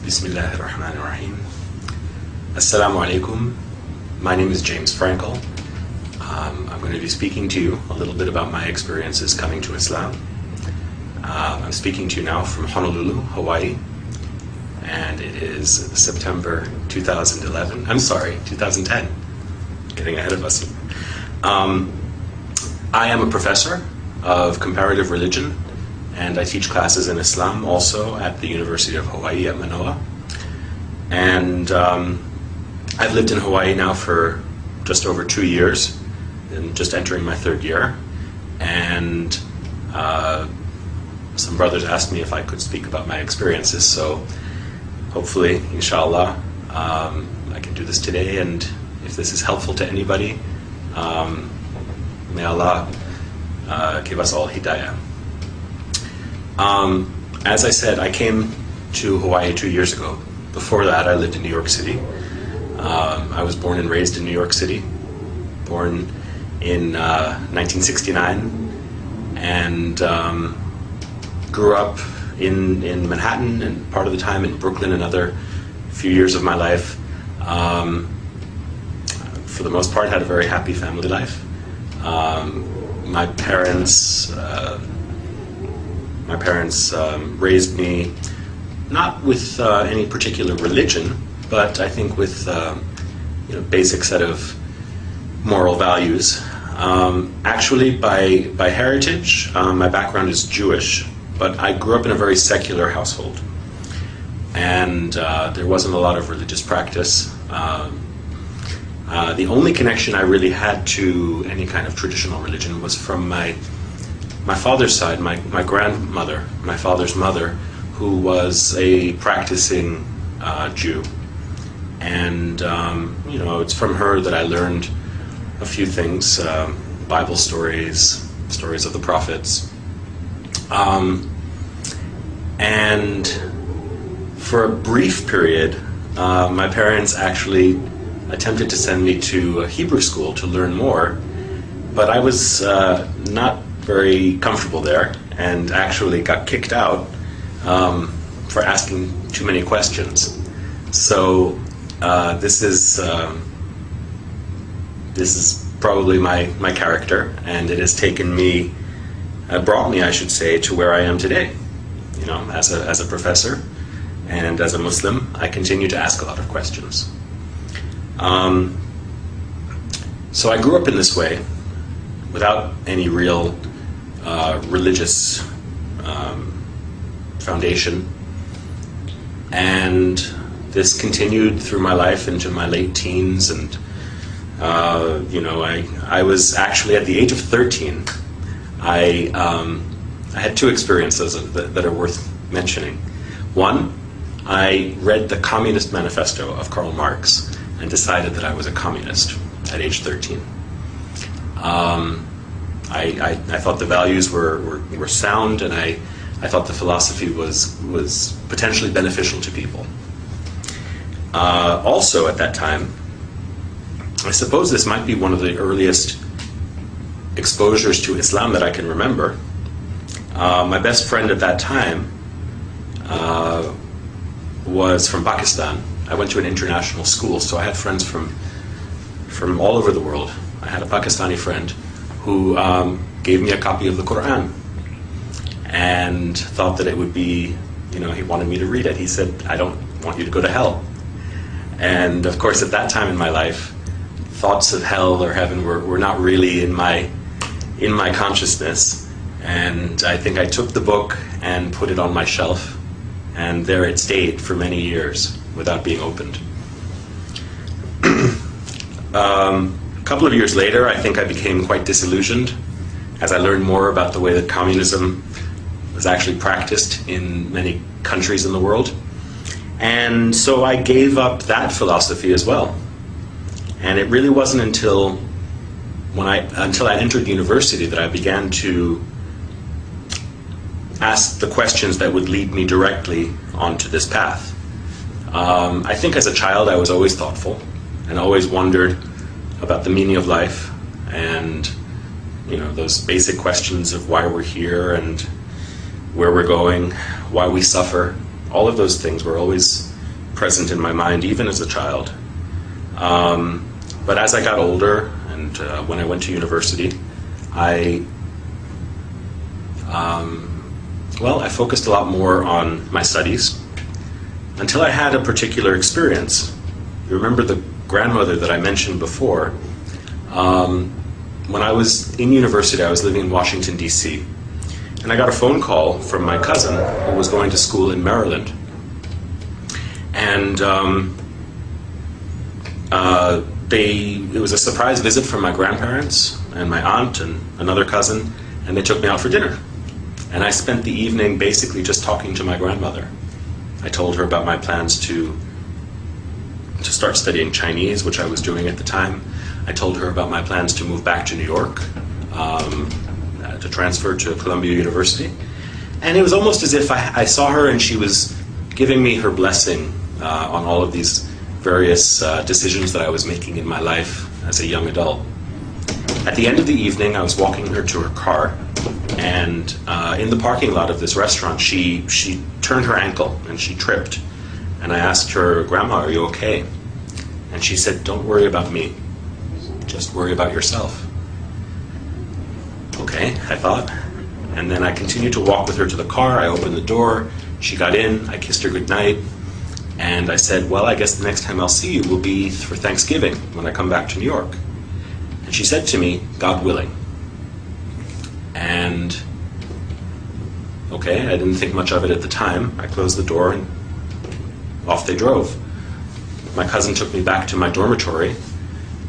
Bismillahirrahmanirrahim. Assalamu alaikum. My name is James Frankel. I'm going to be speaking to you a little bit about my experiences coming to Islam. I'm speaking to you now from Honolulu, Hawaii, and it is September 2011. I'm sorry, 2010. Getting ahead of us. I am a professor of comparative religion, and I teach classes in Islam also at the University of Hawaii at Manoa. And I've lived in Hawaii now for just over 2 years, and just entering my 3rd year. And some brothers asked me if I could speak about my experiences, so hopefully, inshallah, I can do this today, and if this is helpful to anybody, may Allah give us all hidayah. As I said, I came to Hawaii 2 years ago. Before that, I lived in New York City. I was born and raised in New York City, born in 1969, and grew up in Manhattan, and part of the time in Brooklyn, another few years of my life. For the most part, had a very happy family life. My parents raised me not with any particular religion, but I think with basic set of moral values. Actually, by heritage, my background is Jewish, but I grew up in a very secular household, and there wasn't a lot of religious practice. The only connection I really had to any kind of traditional religion was from my father's side, my grandmother, my father's mother, who was a practicing Jew. And, it's from her that I learned a few things, Bible stories, stories of the prophets. And for a brief period, my parents actually attempted to send me to a Hebrew school to learn more, but I was not very comfortable there, and actually got kicked out for asking too many questions. So this is probably my character, and it has brought me, I should say, to where I am today. As a professor and as a Muslim, I continue to ask a lot of questions. So I grew up in this way, without any real religious foundation, and this continued through my life into my late teens, and I was actually at the age of 13. I had 2 experiences that are worth mentioning. One, I read the Communist Manifesto of Karl Marx and decided that I was a communist at age 13. I thought the values were sound, and I thought the philosophy was potentially beneficial to people. Also at that time, I suppose this might be one of the earliest exposures to Islam that I can remember. My best friend at that time was from Pakistan. I went to an international school, so I had friends from all over the world. I had a Pakistani friend who gave me a copy of the Quran and thought that it would be, he wanted me to read it. He said, "I don't want you to go to hell." And of course, at that time in my life, thoughts of hell or heaven were not really in my consciousness. And I think I took the book and put it on my shelf, and there it stayed for many years without being opened. A couple of years later, I think I became quite disillusioned as I learned more about the way that communism was actually practiced in many countries in the world. And so I gave up that philosophy as well. And it really wasn't until I entered university that I began to ask the questions that would lead me directly onto this path. I think as a child I was always thoughtful and always wondered about the meaning of life, and those basic questions of why we're here and where we're going, why we suffer. All of those things were always present in my mind even as a child. But as I got older and when I went to university, I focused a lot more on my studies until I had a particular experience. You remember the grandmother that I mentioned before? When I was in university, I was living in Washington, D.C., and I got a phone call from my cousin who was going to school in Maryland. And it was a surprise visit from my grandparents and my aunt and another cousin, and they took me out for dinner. And I spent the evening basically just talking to my grandmother. I told her about my plans to start studying Chinese, which I was doing at the time. I told her about my plans to move back to New York, to transfer to Columbia University. And it was almost as if I saw her and she was giving me her blessing on all of these various decisions that I was making in my life as a young adult. At the end of the evening, I was walking her to her car, and in the parking lot of this restaurant, she turned her ankle and she tripped. And I asked her, "Grandma, are you okay?" And she said, "Don't worry about me. Just worry about yourself." Okay, I thought. And then I continued to walk with her to the car. I opened the door. She got in. I kissed her goodnight. And I said, "Well, I guess the next time I'll see you will be for Thanksgiving when I come back to New York." And she said to me, "God willing." And okay, I didn't think much of it at the time. I closed the door and off they drove. My cousin took me back to my dormitory,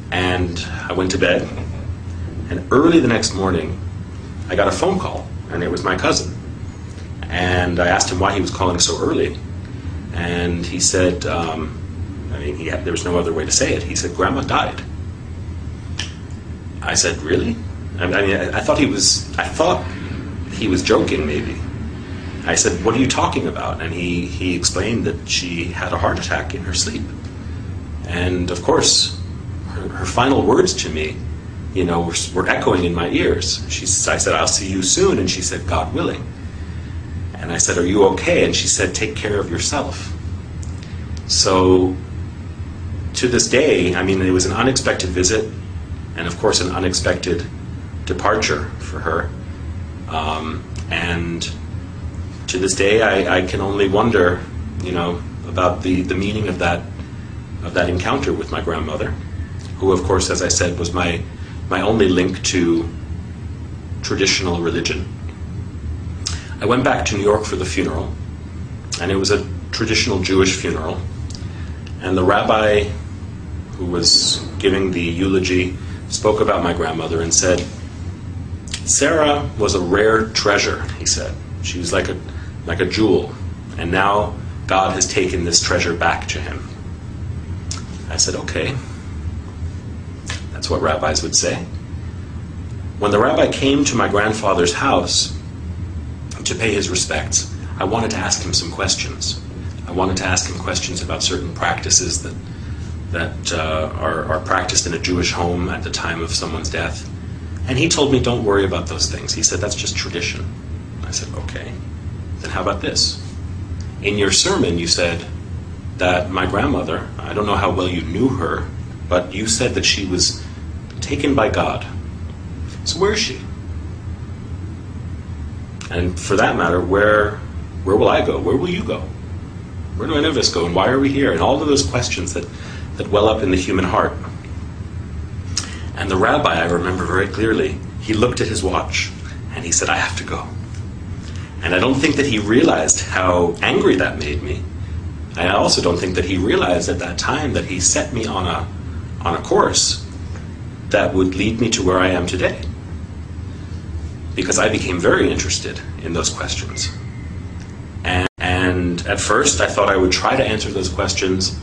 and I went to bed. And early the next morning, I got a phone call, and it was my cousin. And I asked him why he was calling so early. And he said, there was no other way to say it. He said, "Grandma died." I said, "Really?" I thought he was joking, maybe. I said, "What are you talking about?" And he explained that she had a heart attack in her sleep. And of course, her final words to me, were echoing in my ears. I said, "I'll see you soon." And she said, "God willing." And I said, "Are you okay?" And she said, "Take care of yourself." So to this day, it was an unexpected visit, and of course an unexpected departure for her. And to this day, I can only wonder, about the meaning of that encounter with my grandmother, who, of course, as I said, was my only link to traditional religion. I went back to New York for the funeral, and it was a traditional Jewish funeral. And the rabbi who was giving the eulogy spoke about my grandmother and said, "Sarah was a rare treasure," he said. "She was like a jewel, and now God has taken this treasure back to him." I said, "Okay." That's what rabbis would say. When the rabbi came to my grandfather's house to pay his respects, I wanted to ask him some questions. I wanted to ask him questions about certain practices that are practiced in a Jewish home at the time of someone's death. And he told me, "Don't worry about those things." He said, "That's just tradition." I said, "Okay, then how about this? In your sermon, you said that my grandmother, I don't know how well you knew her, but you said that she was taken by God. So where is she? And for that matter, where will I go? Where will you go? Where do any of us go? And why are we here?" And all of those questions that well up in the human heart. And the rabbi, I remember very clearly, he looked at his watch and he said, "I have to go." And I don't think that he realized how angry that made me. And I also don't think that he realized at that time that he set me on a course that would lead me to where I am today. Because I became very interested in those questions. And at first I thought I would try to answer those questions,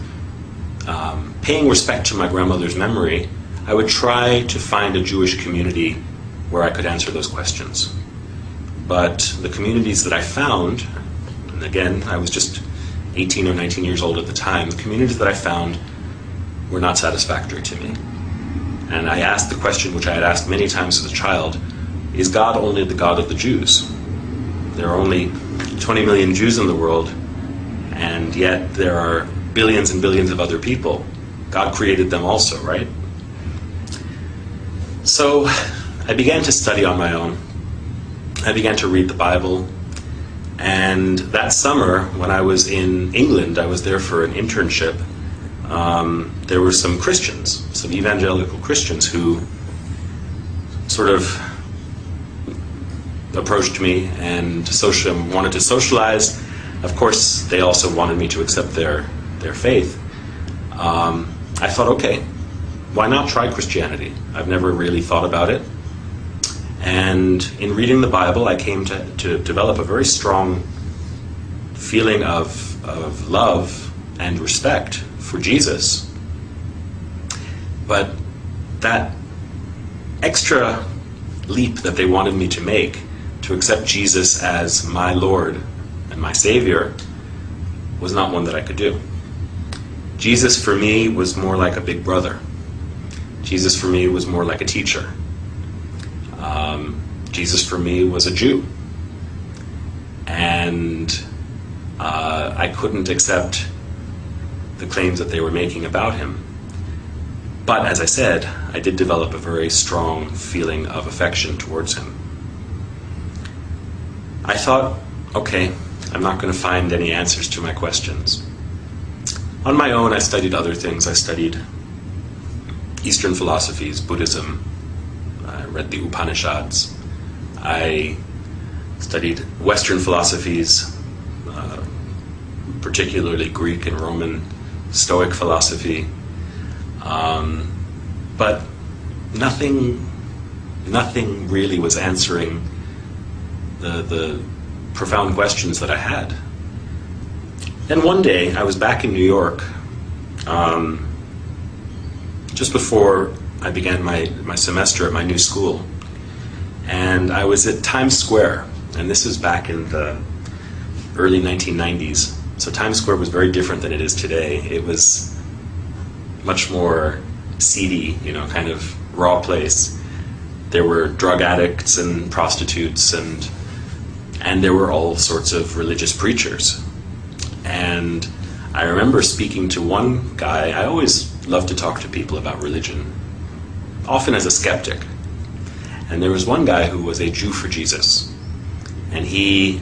paying respect to my grandmother's memory. I would try to find a Jewish community where I could answer those questions. But the communities that I found, and again, I was just 18 or 19 years old at the time, the communities that I found were not satisfactory to me. And I asked the question which I had asked many times as a child, is God only the God of the Jews? There are only 20 million Jews in the world, and yet there are billions and billions of other people. God created them also, right? So I began to study on my own. I began to read the Bible. And that summer, when I was in England, I was there for an internship. There were some Christians, some evangelical Christians, who sort of approached me and wanted to socialize. Of course, they also wanted me to accept their faith. I thought, okay, why not try Christianity? I've never really thought about it. And in reading the Bible, I came to develop a very strong feeling of love and respect for Jesus. But that extra leap that they wanted me to make to accept Jesus as my Lord and my Savior was not one that I could do. Jesus for me was more like a big brother. Jesus for me was more like a teacher. Jesus for me was a Jew. And I couldn't accept the claims that they were making about him. But as I said, I did develop a very strong feeling of affection towards him. I thought, okay, I'm not going to find any answers to my questions. On my own, I studied other things. I studied Eastern philosophies, Buddhism. I read the Upanishads. I studied Western philosophies, particularly Greek and Roman Stoic philosophy. But nothing really was answering the profound questions that I had. Then one day, I was back in New York, just before I began my semester at my new school. And I was at Times Square, and this was back in the early 1990s. So Times Square was very different than it is today. It was much more seedy, kind of raw place. There were drug addicts and prostitutes, and there were all sorts of religious preachers. And I remember speaking to one guy. I always love to talk to people about religion, often as a skeptic. And there was one guy who was a Jew for Jesus. And he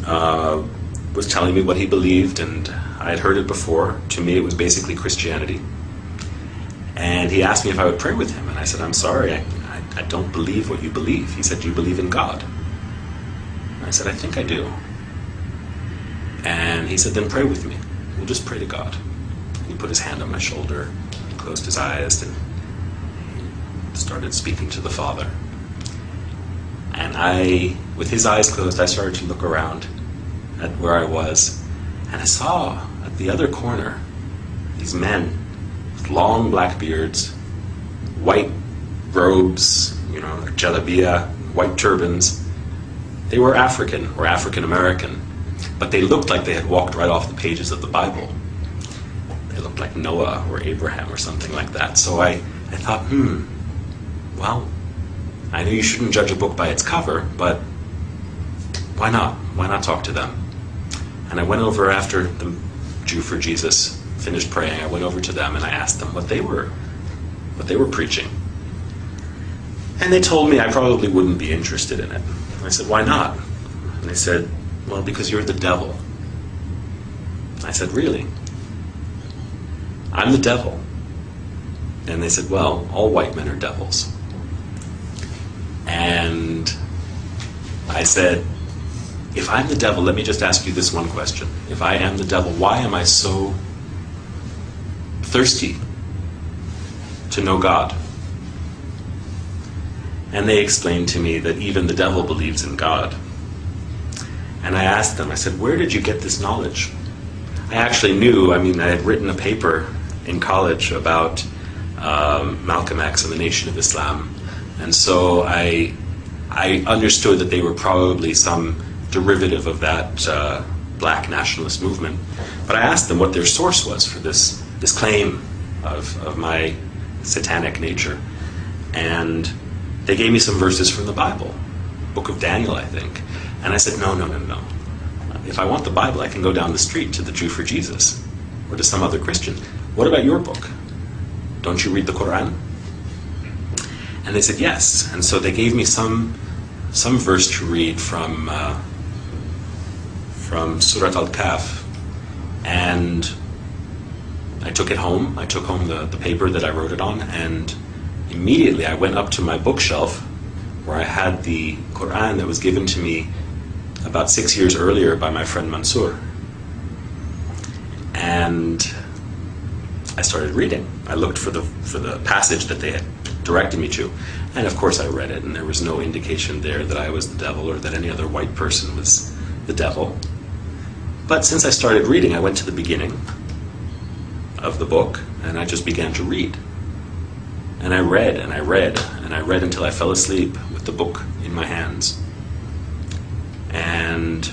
was telling me what he believed, and I had heard it before. To me, it was basically Christianity. And he asked me if I would pray with him. And I said, I'm sorry, I don't believe what you believe. He said, do you believe in God? And I said, I think I do. And he said, then pray with me. We'll just pray to God. And he put his hand on my shoulder, closed his eyes, and started speaking to the Father. And with his eyes closed, I started to look around at where I was. And I saw at the other corner these men with long black beards, white robes, jalabiya, white turbans. They were African or African American, but they looked like they had walked right off the pages of the Bible. They looked like Noah or Abraham or something like that. So I thought, well, I know you shouldn't judge a book by its cover, but why not? Why not talk to them? And I went over after the Jew for Jesus finished praying. I went over to them and I asked them what they were preaching. And they told me I probably wouldn't be interested in it. I said, why not? And they said, well, because you're the devil. I said, really? I'm the devil. And they said, well, all white men are devils. And I said, if I'm the devil, let me just ask you this one question. If I am the devil, why am I so thirsty to know God? And they explained to me that even the devil believes in God. And I asked them, I said, where did you get this knowledge? I actually knew, I had written a paper in college about Malcolm X and the Nation of Islam. And so I understood that they were probably some derivative of that black nationalist movement. But I asked them what their source was for this claim of my satanic nature. And they gave me some verses from the Bible, Book of Daniel, I think. And I said, no. If I want the Bible, I can go down the street to the Jew for Jesus. or to some other Christian, what about your book? Don't you read the Quran? And they said yes. And so they gave me some verse to read from Surat Al-Kahf. And I took it home. I took home the paper that I wrote it on, and immediately I went up to my bookshelf where I had the Quran that was given to me about 6 years earlier by my friend Mansour. And I started reading. I looked for the passage that they had directed me to, and of course I read it, and there was no indication there that I was the devil or that any other white person was the devil. But since I started reading, I went to the beginning of the book, and I just began to read. And I read, and I read, and I read until I fell asleep with the book in my hands. And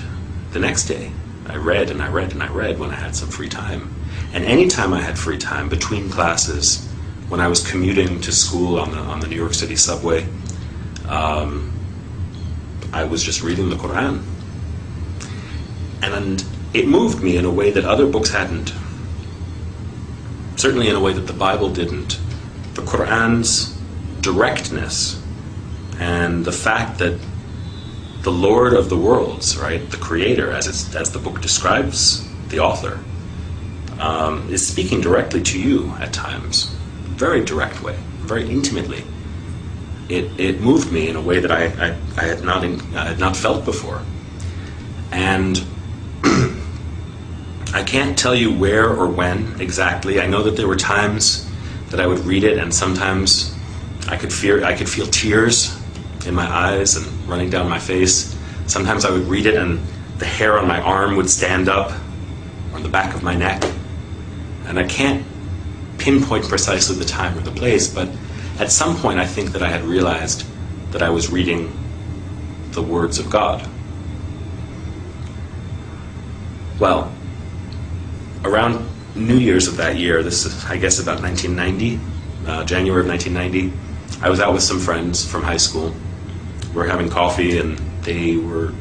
the next day, I read, and I read, and I read when I had some free time. And any time I had free time, between classes, when I was commuting to school on the New York City subway, I was just reading the Quran. And it moved me in a way that other books hadn't. Certainly in a way that the Bible didn't. The Quran's directness and the fact that the Lord of the worlds, right, the Creator, as the book describes the author, is speaking directly to you at times, very direct way, very intimately. It moved me in a way that I had not felt before, and I can't tell you where or when exactly. I know that there were times that I would read it, and sometimes I could feel tears in my eyes and running down my face. Sometimes I would read it and the hair on my arm would stand up, or on the back of my neck. And I can't pinpoint precisely the time or the place, but at some point I think that I had realized that I was reading the words of God. Well, around New Year's of that year, this is, I guess, about 1990, January of 1990, I was out with some friends from high school. We were having coffee, and we were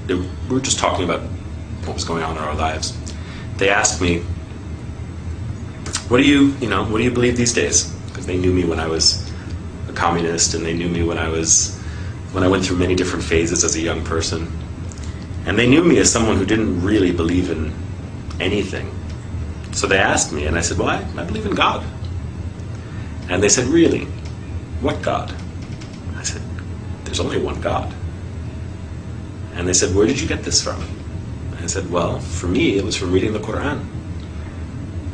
just talking about what was going on in our lives. They asked me, what do you believe these days? Because they knew me when I was a communist, and they knew me when I went through many different phases as a young person. And they knew me as someone who didn't really believe in anything. So they asked me, and I said, well, I believe in God. And they said, really? What God? I said, there's only one God. And they said, where did you get this from? I said, well, for me, it was from reading the Quran.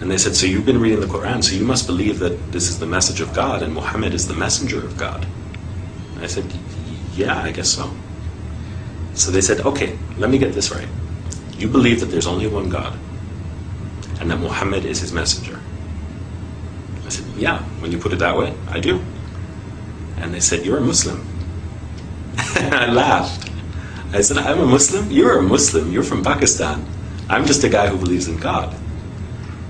And they said, so you've been reading the Quran, so you must believe that this is the message of God and Muhammad is the messenger of God. And I said, yeah, I guess so. So they said, okay, let me get this right. You believe that there's only one God and that Muhammad is his messenger. I said, yeah, when you put it that way, I do. And they said, you're a Muslim. And I laughed. I said, I'm a Muslim? You're a Muslim. You're from Pakistan. I'm just a guy who believes in God.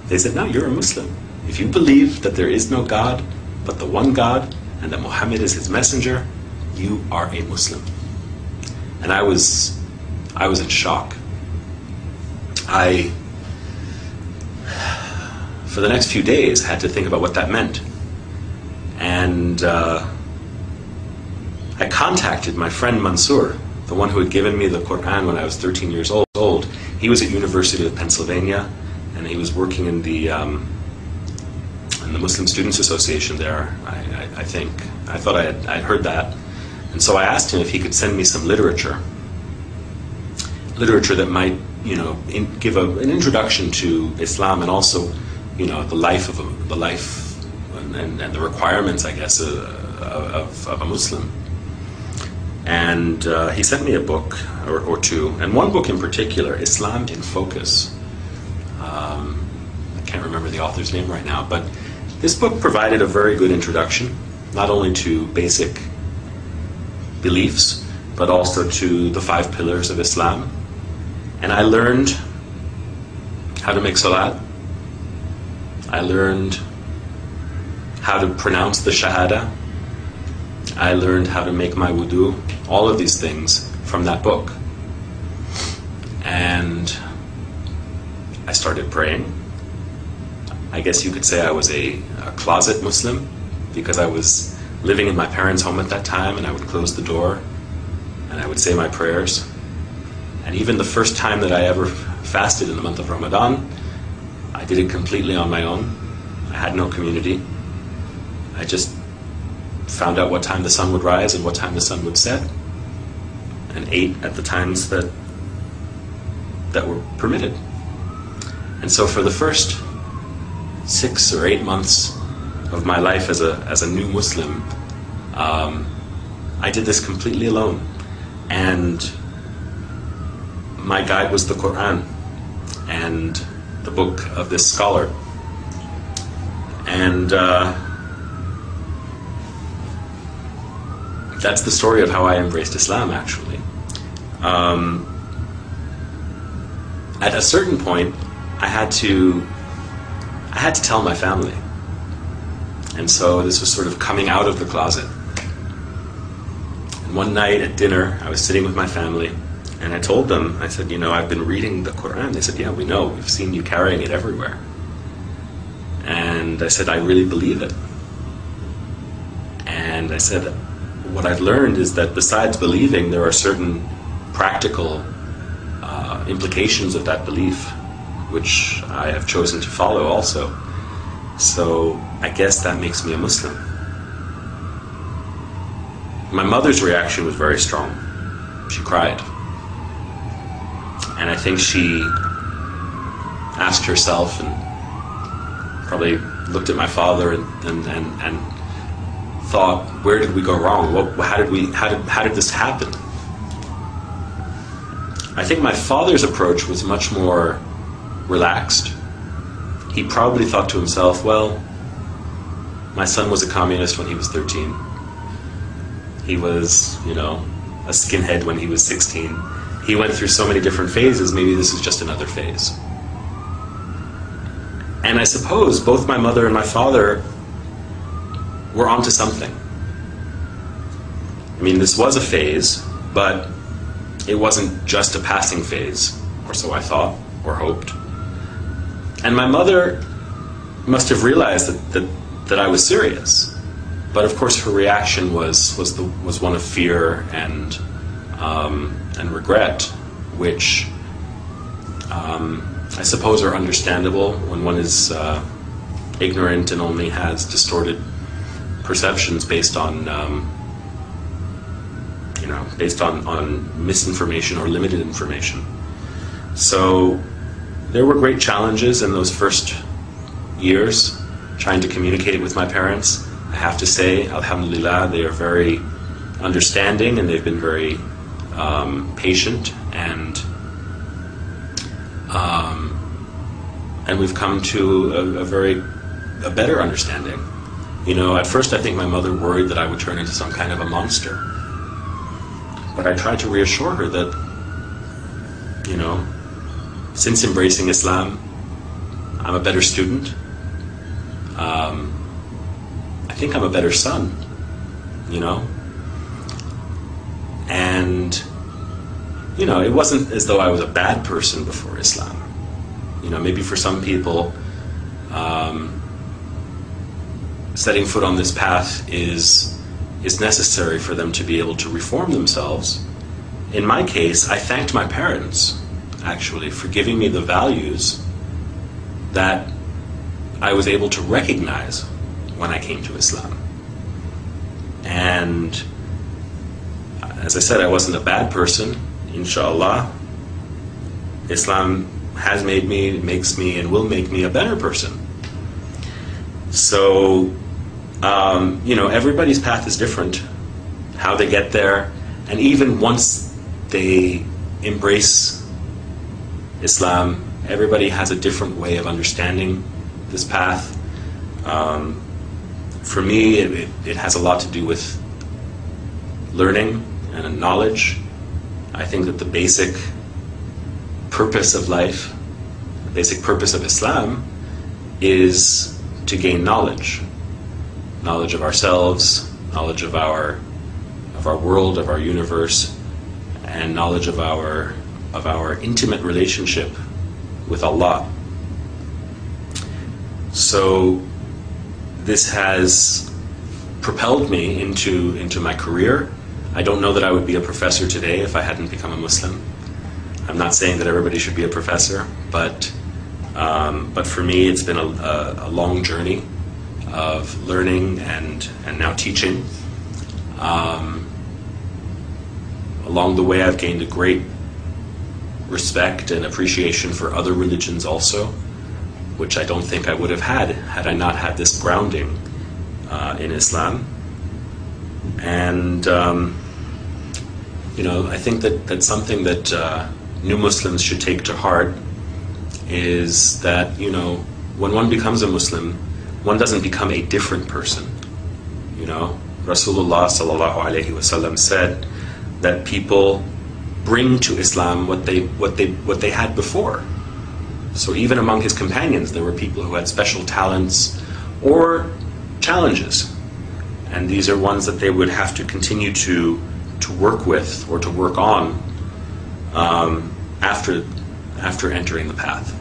They said, no, you're a Muslim. If you believe that there is no God but the one God and that Muhammad is his messenger, you are a Muslim. And I was in shock. For the next few days, had to think about what that meant. And I contacted my friend Mansour, the one who had given me the Quran when I was 13 years old. He was at University of Pennsylvania, and he was working in the Muslim Students Association there, I think. I thought I'd heard that. And so I asked him if he could send me some literature that might, give an introduction to Islam, and also, the life and the requirements, I guess, of a Muslim. And he sent me a book or two, and one book in particular, Islam in Focus. I can't remember the author's name right now, but this book provided a very good introduction, not only to basic beliefs, but also to the 5 pillars of Islam. And I learned how to make salat. I learned how to pronounce the Shahada. I learned how to make my wudu. All of these things from that book. And I started praying. I guess you could say I was a closet Muslim, because I was living in my parents' home at that time, and I would close the door and I would say my prayers. And even the first time that I ever fasted in the month of Ramadan, I did it completely on my own. I had no community. I just found out what time the sun would rise and what time the sun would set, and ate at the times that were permitted. And so for the first 6 or 8 months of my life as a new Muslim, I did this completely alone. And my guide was the Quran and the book of this scholar. And that's the story of how I embraced Islam, actually. At a certain point, I had to tell my family. And so this was sort of coming out of the closet. And one night at dinner, I was sitting with my family, and I told them, I said, I've been reading the Quran. They said, yeah, we know. We've seen you carrying it everywhere. And I said, I really believe it. And I said, what I've learned is that besides believing, there are certain practical implications of that belief, which I have chosen to follow also. So I guess that makes me a Muslim. My mother's reaction was very strong. She cried. And I think she asked herself, and probably looked at my father and thought, where did we go wrong? How did this happen? I think my father's approach was much more relaxed. He probably thought to himself, well, my son was a communist when he was 13. He was, a skinhead when he was 16. He went through so many different phases, maybe this is just another phase. And I suppose both my mother and my father were onto something. I mean, this was a phase, but it wasn't just a passing phase, or so I thought, or hoped. And my mother must have realized that I was serious. But of course her reaction was one of fear and regret, which I suppose are understandable when one is ignorant and only has distorted perceptions based on misinformation or limited information. So there were great challenges in those first years trying to communicate with my parents. I have to say, alhamdulillah, they are very understanding, and they've been very patient, and we've come to a better understanding. At first I think my mother worried that I would turn into some kind of a monster. But I tried to reassure her that, since embracing Islam, I'm a better student. I think I'm a better son, And, it wasn't as though I was a bad person before Islam. Maybe for some people, setting foot on this path is necessary for them to be able to reform themselves. In my case, I thanked my parents, actually, for giving me the values that I was able to recognize when I came to Islam. And as I said, I wasn't a bad person, inshallah. Islam has made me, makes me, and will make me a better person. So, everybody's path is different, how they get there, and even once they embrace Islam, everybody has a different way of understanding this path. For me, it has a lot to do with learning and knowledge. I think that the basic purpose of life, the basic purpose of Islam, is to gain knowledge. Knowledge of ourselves, knowledge of our world, of our universe, and knowledge of our intimate relationship with Allah. So this has propelled me into my career. I don't know that I would be a professor today if I hadn't become a Muslim. I'm not saying that everybody should be a professor, but for me it's been a long journey of learning and now teaching. Along the way I've gained a great respect and appreciation for other religions also, which I don't think I would have had I not had this grounding in Islam. And I think that something that new Muslims should take to heart is that, when one becomes a Muslim, one doesn't become a different person. Rasulullah sallallahu alaihi wasallam said that people bring to Islam what they had before. So even among his companions, there were people who had special talents or challenges, and these are ones that they would have to continue to work with or to work on after entering the path.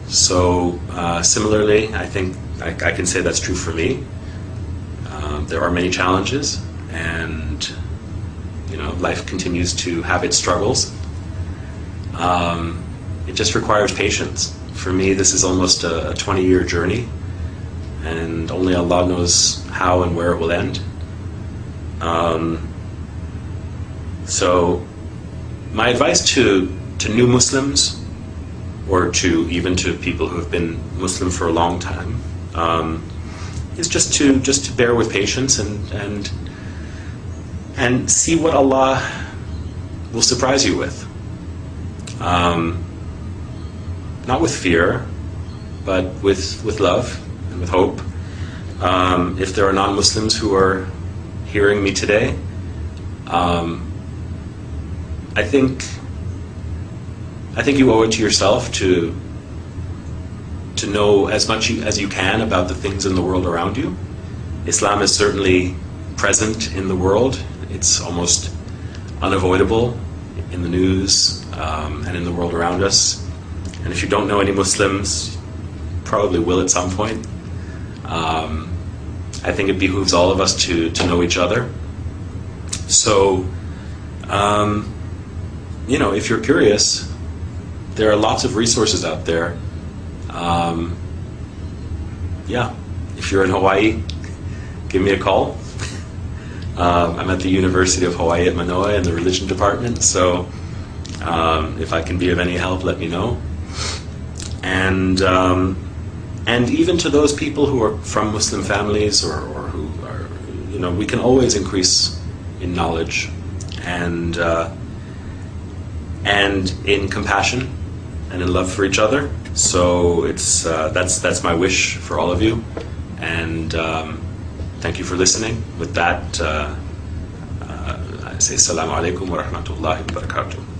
So similarly, I think I can say that's true for me. There are many challenges, and life continues to have its struggles. It just requires patience. For me, this is almost a 20-year journey, and only Allah knows how and where it will end. So my advice to new Muslims, or even to people who have been Muslim for a long time, is just to bear with patience and see what Allah will surprise you with. Not with fear, but with love and with hope. If there are non-Muslims who are hearing me today, I think you owe it to yourself to know as much as you can about the things in the world around you. Islam is certainly present in the world. It's almost unavoidable in the news and in the world around us. And if you don't know any Muslims, probably will at some point. I think it behooves all of us to know each other. So, if you're curious, there are lots of resources out there. If you're in Hawaii, give me a call. I'm at the University of Hawaii at Manoa in the religion department, so if I can be of any help, let me know. And even to those people who are from Muslim families or who are, we can always increase in knowledge and in compassion and in love for each other. So that's my wish for all of you, and thank you for listening. With that, I say Assalamu alaikum wa rahmatullahi wa barakatuh.